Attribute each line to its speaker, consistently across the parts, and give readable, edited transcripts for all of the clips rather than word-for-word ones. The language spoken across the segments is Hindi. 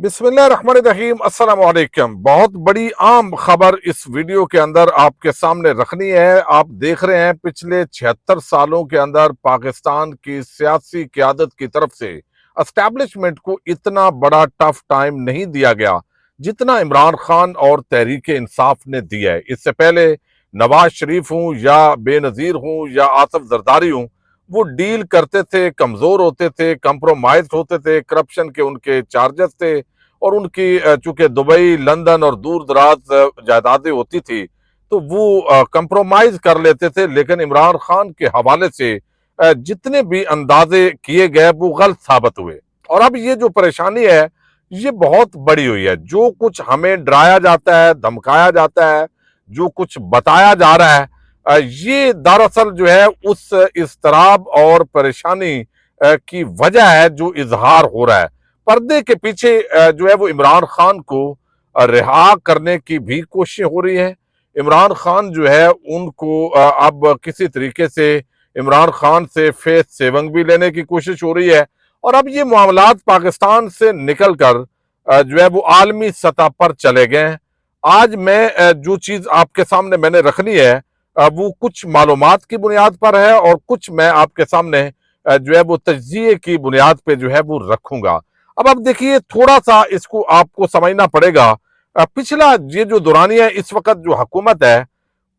Speaker 1: बिस्मिल्लाहिर्रहमानिर्रहीम, अस्सलाम वालेकुम। बहुत बड़ी आम खबर इस वीडियो के अंदर आपके सामने रखनी है। आप देख रहे हैं पिछले 76 सालों के अंदर पाकिस्तान की सियासी क़यादत की तरफ से एस्टैब्लिशमेंट को इतना बड़ा टफ टाइम नहीं दिया गया जितना इमरान खान और तहरीक इंसाफ ने दिया है। इससे पहले नवाज शरीफ हूं या बेनजीर हूं या आसिफ जरदारी हूं, वो डील करते थे, कमजोर होते थे, कंप्रोमाइज होते थे, करप्शन के उनके चार्जेस थे और उनकी चूंकि दुबई, लंदन और दूर दराज जायदादें होती थी तो वो कंप्रोमाइज कर लेते थे। लेकिन इमरान खान के हवाले से जितने भी अंदाजे किए गए वो गलत साबित हुए और अब ये जो परेशानी है ये बहुत बड़ी हुई है। जो कुछ हमें डराया जाता है, धमकाया जाता है, जो कुछ बताया जा रहा है, ये दरअसल जो है उस इज़्तिराब और परेशानी की वजह है जो इजहार हो रहा है। पर्दे के पीछे जो है वो इमरान खान को रिहा करने की भी कोशिश हो रही है। इमरान खान जो है उनको अब किसी तरीके से इमरान खान से फेस सेविंग भी लेने की कोशिश हो रही है और अब ये मामलात पाकिस्तान से निकल कर जो है वो आलमी सतह पर चले गए हैं। आज मैं जो चीज आपके सामने मैंने रखनी है वो कुछ मालूमात की बुनियाद पर है और कुछ मैं आपके सामने जो है वो तज्जिए की बुनियाद पे जो है वो रखूंगा। अब देखिए, थोड़ा सा इसको आपको समझना पड़ेगा। पिछला ये जो दौरानिया है, इस वक्त जो हुकूमत है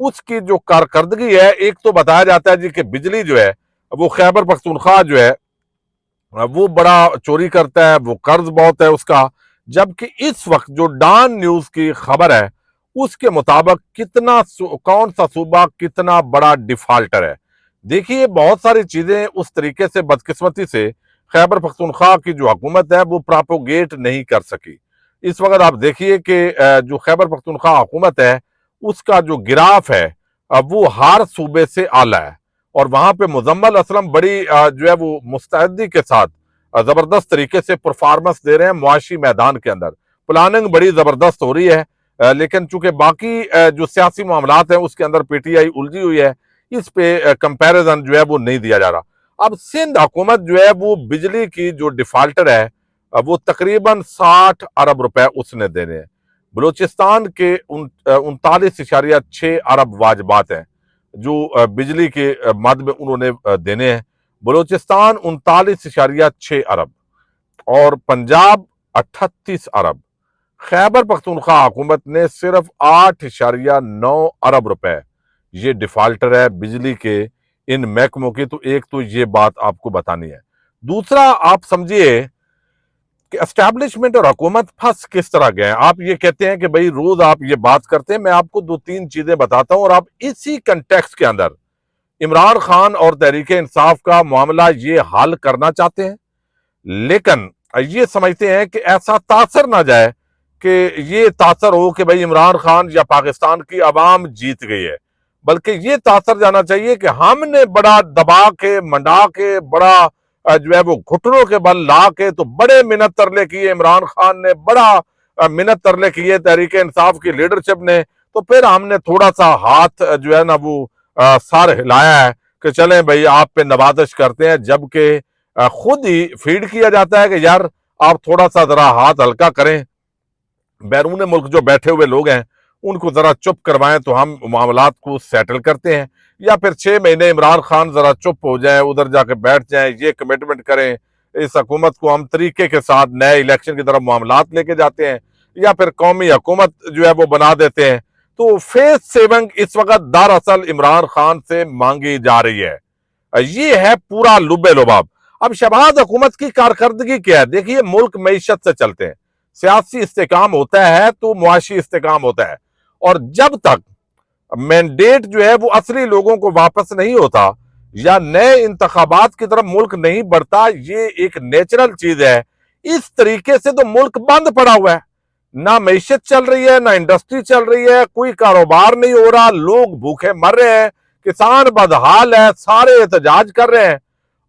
Speaker 1: उसकी जो कारकर्दगी है, एक तो बताया जाता है जी कि बिजली जो है वो खैबर पख्तूनख्वा जो है वो बड़ा चोरी करता है, वो कर्ज बहुत है उसका। जबकि इस वक्त जो डॉन न्यूज की खबर है उसके मुताबिक कौन सा सूबा कितना बड़ा डिफाल्टर है। देखिए, बहुत सारी चीजें उस तरीके से बदकिस्मती से खैबर पख्तूनख्वा की जो हुकूमत है वो प्रोपोगेट नहीं कर सकी। इस वक्त आप देखिए कि जो खैबर पख्तूनख्वा हुकूमत है उसका जो गिराफ है वो हर सूबे से आला है और वहां पे मुजम्मल असलम बड़ी जो है वो मुस्तैदी के साथ जबरदस्त तरीके से परफॉर्मेंस दे रहे हैं। मुआशी मैदान के अंदर प्लानिंग बड़ी जबरदस्त हो रही है, लेकिन चूंकि बाकी जो सियासी मामलात हैं उसके अंदर पीटीआई उलझी हुई है, इस पे कंपैरिजन जो है वो नहीं दिया जा रहा। अब सिंध हुकूमत जो है वो बिजली की जो डिफाल्टर है वो तकरीबन 60 अरब रुपए उसने देने हैं। बलूचिस्तान के 39.6 अरब वाजबात हैं जो बिजली के मद में उन्होंने देने हैं। बलूचिस्तान 39.6 अरब और पंजाब 38 अरब। खैबर पख्तूनख्वा हुकूमत ने सिर्फ 8.9 अरब रुपए ये डिफाल्टर है बिजली के इन महकमों की। तो एक तो ये बात आपको बतानी है। दूसरा, आप समझिए कि एस्टैब्लिशमेंट और हुकूमत फंस किस तरह गए। आप ये कहते हैं कि भाई रोज आप ये बात करते हैं, मैं आपको दो तीन चीजें बताता हूं और आप इसी कंटेक्स्ट के अंदर इमरान खान और तहरीक इंसाफ का मामला ये हल करना चाहते हैं, लेकिन ये समझते हैं कि ऐसा तासर ना जाए कि ये तासर हो कि भाई इमरान खान या पाकिस्तान की आवाम जीत गई है, बल्कि ये तासर जाना चाहिए कि हमने बड़ा दबा के मंडा के बड़ा जो है वो घुटनों के बल ला के तो बड़े मिन्नत तरले किए। इमरान खान ने बड़ा मिन्नत तरले किए तहरीक इंसाफ की लीडरशिप ने, तो फिर हमने थोड़ा सा हाथ जो है ना वो सर हिलाया है कि चलें भाई आप पे नवाजिश करते हैं, जबकि खुद ही फीड किया जाता है कि यार आप थोड़ा सा जरा हाथ हल्का करें, बैरून मुल्क जो बैठे हुए लोग हैं उनको जरा चुप करवाएं तो हम मामलात को सेटल करते हैं, या फिर 6 महीने इमरान खान जरा चुप हो जाए, उधर जाके बैठ जाएं, ये कमिटमेंट करें इस हुकूमत को हम तरीके के साथ नए इलेक्शन की तरफ मामलात लेके जाते हैं, या फिर कौमी हुकूमत जो है वो बना देते हैं। तो फेस सेविंग इस वक्त दरअसल इमरान खान से मांगी जा रही है। ये है पूरा लुबे लुबाब। अब शहबाज हुकूमत की कारकर्दगी क्या है? देखिए, मुल्क मईशत से चलते हैं, सियासी इस्तेकाम होता है तो मुआशी इस्तेकाम होता है, और जब तक मैंडेट जो है वो असली लोगों को वापस नहीं होता या नए इंतखाबात की तरफ मुल्क नहीं बढ़ता, ये एक नेचुरल चीज है। इस तरीके से तो मुल्क बंद पड़ा हुआ है, ना मैशत चल रही है, ना इंडस्ट्री चल रही है, कोई कारोबार नहीं हो रहा, लोग भूखे मर रहे हैं, किसान बदहाल है, सारे एहतजाज कर रहे हैं।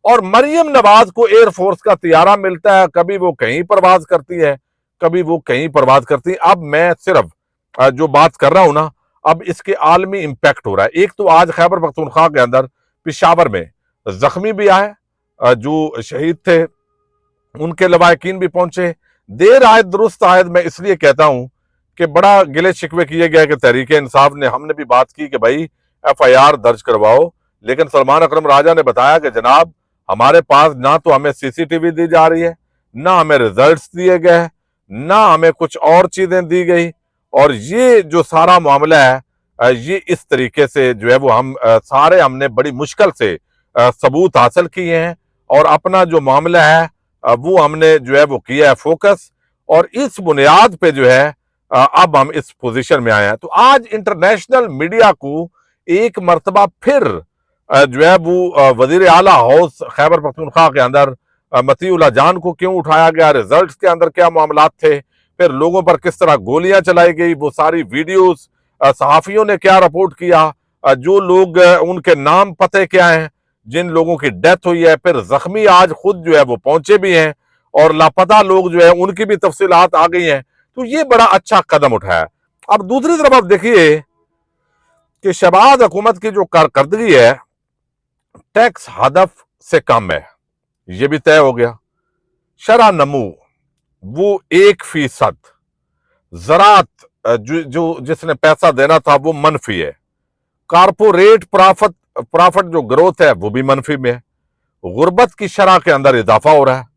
Speaker 1: और मरियम नवाज को एयरफोर्स का तियारा मिलता है, कभी वो कहीं परवाज करती है, कभी वो कहीं परवाज करती है। अब मैं सिर्फ जो बात कर रहा हूं ना, अब इसके आलमी इंपैक्ट हो रहा है। एक तो आज खैबर पख्तूनख्वा के अंदर पिशावर में जख्मी भी आए, जो शहीद थे उनके लवाकिन भी पहुंचे, देर आयत दुरुस्त आयत, मैं इसलिए कहता हूं कि बड़ा गिले शिकवे किए गए कि तहरीक इंसाफ ने, हमने भी बात की कि भाई FIR दर्ज करवाओ, लेकिन सलमान अकरम राजा ने बताया कि जनाब हमारे पास ना तो हमें CCTV दी जा रही है, ना हमें रिजल्ट्स दिए गए, ना हमें कुछ और चीजें दी गई, और ये जो सारा मामला है ये इस तरीके से जो है वो हम सारे हमने बड़ी मुश्किल से सबूत हासिल किए हैं, और अपना जो मामला है वो हमने जो है वो किया है फोकस, और इस बुनियाद पे जो है अब हम इस पोजीशन में आए हैं। तो आज इंटरनेशनल मीडिया को एक मर्तबा फिर जो है वो वजीर आला हाउस खैबर पख्तूनख्वा के अंदर मतीउल्लाह जान को क्यों उठाया गया, रिजल्ट्स के अंदर क्या मामलात थे, फिर लोगों पर किस तरह गोलियां चलाई गई, वो सारी वीडियोस, सहाफियों ने क्या रिपोर्ट किया, जो लोग उनके नाम पते क्या हैं, जिन लोगों की डेथ हुई है, फिर जख्मी आज खुद जो है वो पहुंचे भी हैं, और लापता लोग जो है उनकी भी तफसीलात आ गई हैं। तो ये बड़ा अच्छा कदम उठाया। अब दूसरी तरफ आप देखिए कि शहबाज हुकूमत की जो कारकर्दगी है टैक्स हदफ से कम है, ये भी तय हो गया। शरह नमू वो 1%, ज़राअत जो जिसने पैसा देना था वो मनफी है, कारपोरेट प्रॉफिट जो ग्रोथ है वो भी मनफी में है, गुर्बत की शरह के अंदर इजाफा हो रहा है,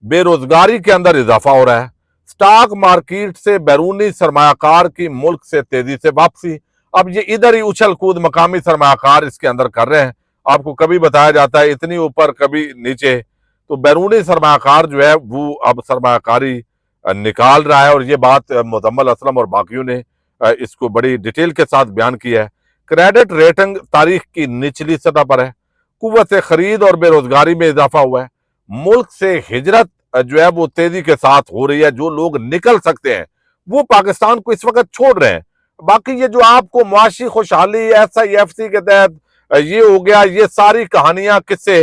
Speaker 1: बेरोजगारी के अंदर इजाफा हो रहा है, स्टॉक मार्केट से बैरूनी सरमायाकार की मुल्क से तेजी से वापसी। अब ये इधर ही उछल कूद मकामी सरमायाकार इसके अंदर कर रहे हैं, आपको कभी बताया जाता है इतनी ऊपर कभी नीचे, तो बैरूनी सरमायाकार जो है वो अब सरमायाकारी निकाल रहा है, और ये बात मुजम्मल असलम और बाकियों ने इसको बड़ी डिटेल के साथ बयान किया है। क्रेडिट रेटिंग तारीख की निचली सतह पर है, कुव्वत खरीद और बेरोजगारी में इजाफा हुआ है, मुल्क से हिजरत जो है वो तेजी के साथ हो रही है, जो लोग निकल सकते हैं वो पाकिस्तान को इस वक्त छोड़ रहे हैं। बाकी ये जो आपको मुआशी खुशहाली SIFC के तहत ये हो गया, ये सारी कहानियां किससे,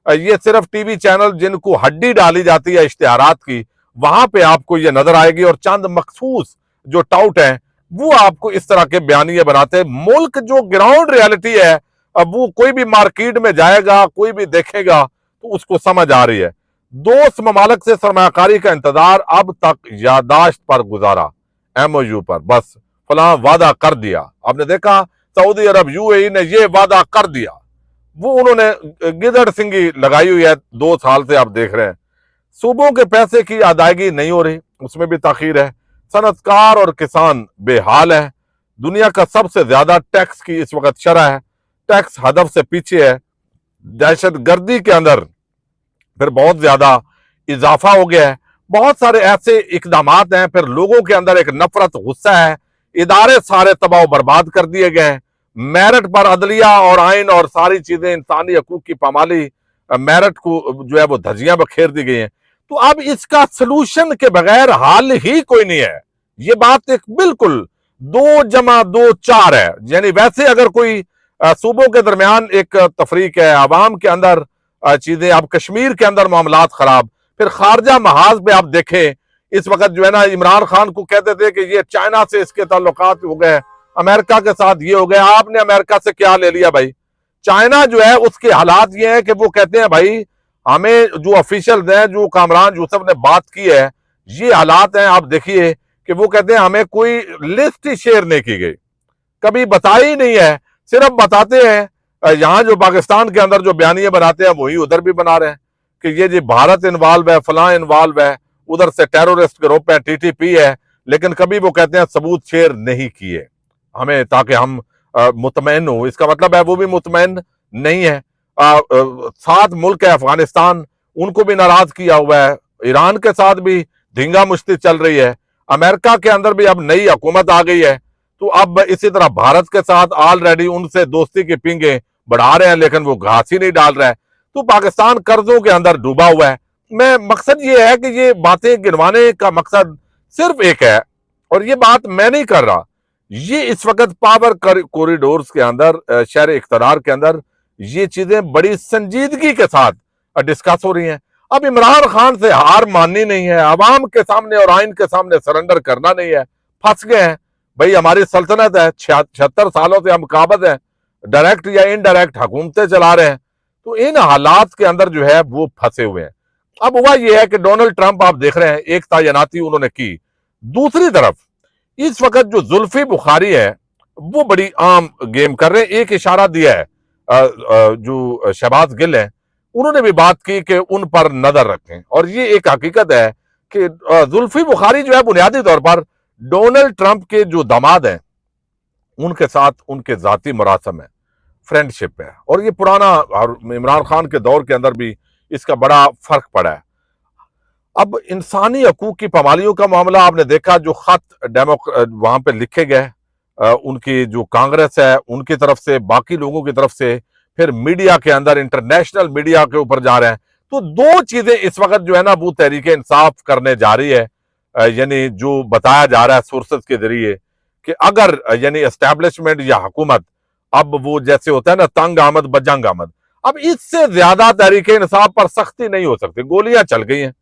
Speaker 1: ये सिर्फ टीवी चैनल जिनको हड्डी डाली जाती है इश्तिहारात की, वहां पे आपको ये नजर आएगी, और चंद मखसूस जो टाउट हैं वो आपको इस तरह के बयानिए बनाते हैं। मुल्क जो ग्राउंड रियलिटी है, अब वो कोई भी मार्केट में जाएगा, कोई भी देखेगा तो उसको समझ आ रही है। दोस्त ममालक से सरमायाकारी का इंतजार अब तक यादाश्त पर गुजारा, MOU पर, बस फलां वादा कर दिया। आपने देखा सऊदी अरब UAE ने ये वादा कर दिया, वो उन्होंने गिदड़ सिंगी लगाई हुई है 2 साल से, आप देख रहे हैं। सूबों के पैसे की अदायगी नहीं हो रही, उसमें भी ताखीर है। सनतकार और किसान बेहाल है। दुनिया का सबसे ज्यादा टैक्स की इस वक्त शरह है, टैक्स हदफ से पीछे है। दहशत गर्दी के अंदर फिर बहुत ज्यादा इजाफा हो गया है। बहुत सारे ऐसे इकदाम हैं, फिर लोगों के अंदर एक नफरत, गुस्सा है, इदारे सारे तबाह बर्बाद कर दिए गए हैं। मेरिट पर अदलिया और आइन और सारी चीजें, इंसानी हकूक की पामाली, मेरिट को जो है वो धज्जियां बखेर दी गई हैं। तो अब इसका सलूशन के बगैर हाल ही कोई नहीं है। ये बात एक बिल्कुल 2 जमा 2 4 है। यानी वैसे अगर कोई सूबों के दरमियान एक तफरीक है, आवाम के अंदर चीजें, अब कश्मीर के अंदर मामलात खराब, फिर खारजा महाज पे आप देखें इस वक्त जो है ना, इमरान खान को कहते थे कि ये चाइना से इसके ताल्लुकात हो गए, अमेरिका के साथ ये हो गया। आपने अमेरिका से क्या ले लिया भाई? चाइना जो है उसके हालात ये है कि वो कहते हैं भाई हमें, जो ऑफिशियल हैं, जो कामरान यूसुफ ने बात की है, ये हालात हैं। आप देखिए कि वो कहते हैं हमें कोई लिस्ट ही शेयर नहीं की गई, कभी बताई नहीं है, सिर्फ बताते हैं यहां जो पाकिस्तान के अंदर जो बयानियां बनाते हैं वही उधर भी बना रहे हैं कि ये जी भारत इन्वॉल्व है, फलां इन्वॉल्व है, उधर से टेररिस्ट ग्रुप है, TTP है, लेकिन कभी वो कहते हैं सबूत शेयर नहीं किए हमें, ताकि हम मुतमईन हो। इसका मतलब है वो भी मुतमईन नहीं है। 7 मुल्क है, अफगानिस्तान, उनको भी नाराज किया हुआ है, ईरान के साथ भी धींगा मुश्ती चल रही है, अमेरिका के अंदर भी अब नई हुकूमत आ गई है, तो अब इसी तरह भारत के साथ ऑलरेडी उनसे दोस्ती की पींगे बढ़ा रहे हैं, लेकिन वो घास ही नहीं डाल रहा है। तो पाकिस्तान कर्जों के अंदर डूबा हुआ है। मैं मकसद ये है कि ये बातें गिनवाने का मकसद सिर्फ एक है, और ये बात मैं नहीं कर रहा, ये इस वक्त पावर कॉरिडोर्स के अंदर, शहर इख्तियार के अंदर ये चीजें बड़ी संजीदगी के साथ डिस्कस हो रही हैं। अब इमरान खान से हार माननी नहीं है, आवाम के सामने और आइन के सामने सरेंडर करना नहीं है। फंस गए हैं भाई, हमारी सल्तनत है, 76 सालों से हम काबज हैं, डायरेक्ट या इनडायरेक्ट हुकूमतें चला रहे हैं, तो इन हालात के अंदर जो है वो फंसे हुए हैं। अब हुआ यह है कि डोनाल्ड ट्रंप आप देख रहे हैं एक तैनाती उन्होंने की। दूसरी तरफ इस वक्त जो जुल्फी बुखारी है वो बड़ी आम गेम कर रहे हैं। एक इशारा दिया है जो शहबाज गिल है उन्होंने भी बात की कि उन पर नजर रखें, और ये एक हकीकत है कि जुल्फी बुखारी जो है बुनियादी तौर पर डोनाल्ड ट्रंप के जो दामाद हैं उनके साथ उनके जाती मरासम है, फ्रेंडशिप है, और ये पुराना और इमरान खान के दौर के अंदर भी इसका बड़ा फर्क पड़ा है। अब इंसानी हकूक की पामालियों का मामला आपने देखा, जो खत वहां पे लिखे गए उनकी जो कांग्रेस है उनकी तरफ से, बाकी लोगों की तरफ से, फिर मीडिया के अंदर इंटरनेशनल मीडिया के ऊपर जा रहे हैं। तो दो चीजें इस वक्त जो है ना वो तहरीक इंसाफ करने जा रही है, यानी जो बताया जा रहा है सोर्सेज के जरिए कि अगर यानी एस्टैब्लिशमेंट या हुकूमत, अब वो जैसे होता है ना तंग आमद बजंग आमद, अब इससे ज्यादा तहरीक इंसाफ पर सख्ती नहीं हो सकती। गोलियां चल गई हैं,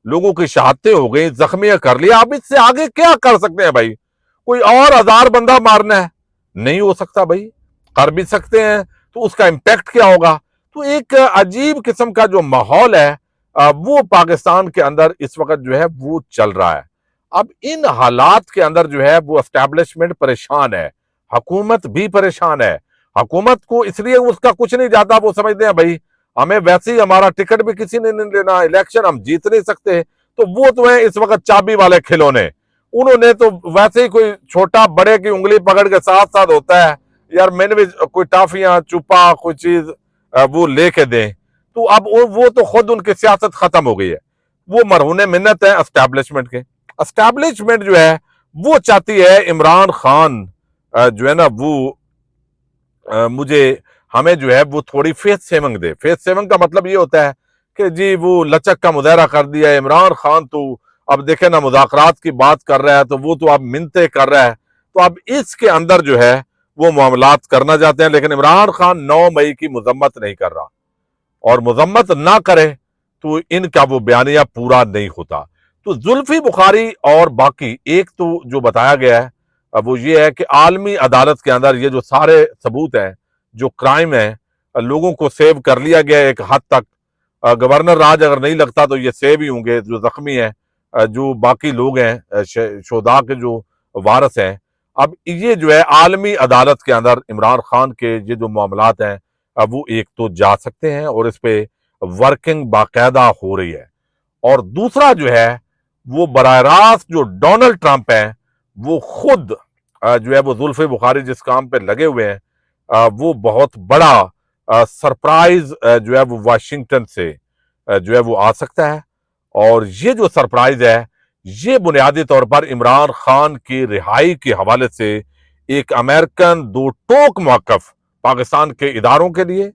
Speaker 1: लोगों की शहादतें हो गई, जख्मी कर लिया, अब इससे आगे क्या कर सकते हैं भाई? कोई और 1000 बंदा मारना है? नहीं हो सकता भाई। कर भी सकते हैं तो उसका इंपैक्ट क्या होगा? तो एक अजीब किस्म का जो माहौल है वो पाकिस्तान के अंदर इस वक्त जो है वो चल रहा है। अब इन हालात के अंदर जो है वो एस्टैब्लिशमेंट परेशान है, हुकूमत भी परेशान है। हुकूमत को इसलिए उसका कुछ नहीं जाता, वो समझते हैं भाई हमें वैसे ही हमारा टिकट भी किसी ने नहीं लेना, इलेक्शन हम जीत नहीं सकते, तो वो तो है इस वक्त चाबी वाले खिलौने। उन्होंने तो वैसे ही कोई छोटा बड़े की उंगली पकड़ के साथ साथ होता है यार, मैंने भी कोई टाफियां चुपा कोई चीज वो लेके दें, तो अब वो तो खुद उनकी सियासत खत्म हो गई है। वो मरहूने मिन्नत है एस्टैब्लिशमेंट के। एस्टैब्लिशमेंट जो है वो चाहती है इमरान खान जो है ना वो मुझे हमें जो है वो थोड़ी फेस सेविंग दे। फेस सेविंग का मतलब ये होता है कि जी वो लचक का मुजाहरा कर दिया इमरान खान, तो अब देखे ना मुज़ाकरात की बात कर रहा है, तो वो तो अब मिन्नतें कर रहा है, तो अब इसके अंदर जो है वो मामलात करना चाहते हैं। लेकिन इमरान खान 9 मई की मजम्मत नहीं कर रहा, और मजम्मत ना करे तो इनका वो बयानिया पूरा नहीं होता। तो जुल्फी बुखारी और बाकी एक तो जो बताया गया है वो ये है कि आलमी अदालत के अंदर ये जो सारे सबूत हैं, जो क्राइम है, लोगों को सेव कर लिया गया है एक हद तक। गवर्नर राज अगर नहीं लगता तो ये सेव ही होंगे जो जख्मी है, जो बाकी लोग हैं शोधा के जो वारस हैं। अब ये जो है आलमी अदालत के अंदर इमरान खान के ये जो मामलात हैं अब वो एक तो जा सकते हैं, और इस पे वर्किंग बाकायदा हो रही है। और दूसरा जो है वो बराह रास्त जो डोनाल्ड ट्रंप है वो खुद जो है वो जुल्फे बुखारी जिस काम पे लगे हुए हैं वो बहुत बड़ा सरप्राइज जो है वो वाशिंगटन से जो है वो आ सकता है। और ये जो सरप्राइज है ये बुनियादी तौर पर इमरान खान की रिहाई के हवाले से एक अमेरिकन दो टोक मौकफ पाकिस्तान के इदारों के लिए,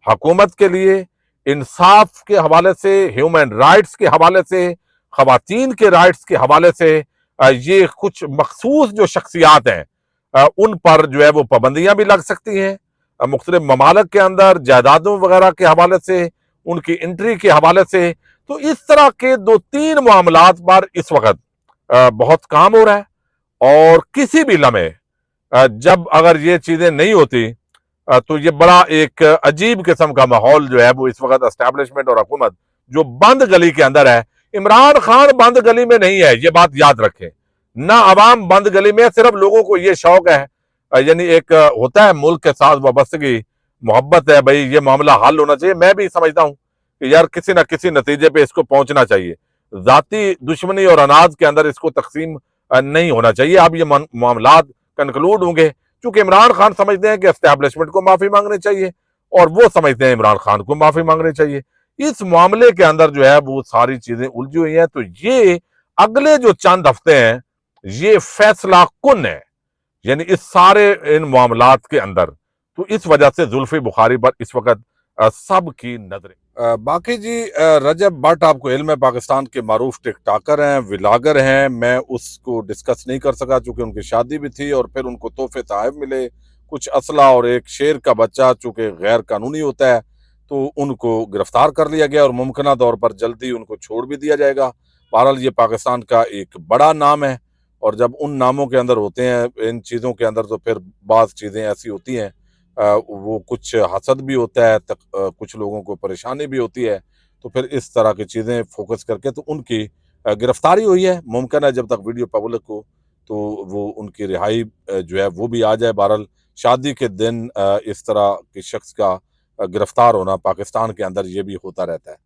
Speaker 1: हुकूमत के लिए, इंसाफ के हवाले से, ह्यूमन राइट्स के हवाले से, खवातीन के राइट्स के हवाले से, ये कुछ मखसूस जो शख्सियात हैं उन पर जो है वो पाबंदियां भी लग सकती हैं। मुख्तलिफ ममालक के अंदर जायदादों वगैरह के हवाले से, उनकी एंट्री के हवाले से। तो इस तरह के 2-3 मामलात पर इस वक्त बहुत काम हो रहा है, और किसी भी लम्हे जब अगर ये चीजें नहीं होती तो ये बड़ा एक अजीब किस्म का माहौल जो है वो इस वक्त एस्टैब्लिशमेंट और हुकूमत जो बंद गली के अंदर है। इमरान खान बंद गली में नहीं है, ये बात याद रखें, ना अवाम बंद गली में। सिर्फ लोगों को ये शौक है, यानी एक होता है मुल्क के साथ वाबस्तगी, मोहब्बत है भाई, ये मामला हल होना चाहिए। मैं भी समझता हूं कि यार किसी ना किसी नतीजे पे इसको पहुंचना चाहिए, जाती दुश्मनी और अनाज के अंदर इसको तकसीम नहीं होना चाहिए। अब ये मामला कंक्लूड होंगे, क्योंकि इमरान खान समझते हैं कि एस्टैब्लिशमेंट को माफी मांगनी चाहिए, और वो समझते हैं इमरान खान को माफी मांगनी चाहिए। इस मामले के अंदर जो है वो सारी चीजें उलझी हुई हैं। तो ये अगले जो चंद हफ्ते हैं ये फैसला कुन है, यानी इस सारे इन मामलात के अंदर। तो इस वजह से जुल्फी बुखारी पर इस वक्त सब की नजरें। बाकी जी रजब भट्ट आपको इल्म है पाकिस्तान के मारूफ टिकटॉकर हैं, विलागर हैं। मैं उसको डिस्कस नहीं कर सका चूंकि उनकी शादी भी थी, और फिर उनको तोहफे तहफ मिले, कुछ असला और एक शेर का बच्चा, चूंकि गैर कानूनी होता है तो उनको गिरफ्तार कर लिया गया, और मुमकिन तौर पर जल्दी उनको छोड़ भी दिया जाएगा। बहरहाल ये पाकिस्तान का एक बड़ा नाम है, और जब उन नामों के अंदर होते हैं इन चीज़ों के अंदर तो फिर बाज़ चीज़ें ऐसी होती हैं, वो कुछ हसद भी होता है, कुछ लोगों को परेशानी भी होती है। तो फिर इस तरह की चीज़ें फोकस करके तो उनकी गिरफ्तारी हुई है। मुमकिन है जब तक वीडियो पब्लिक हो तो वो उनकी रिहाई जो है वो भी आ जाए। बहरहाल शादी के दिन इस तरह के शख्स का गिरफ्तार होना पाकिस्तान के अंदर ये भी होता रहता है।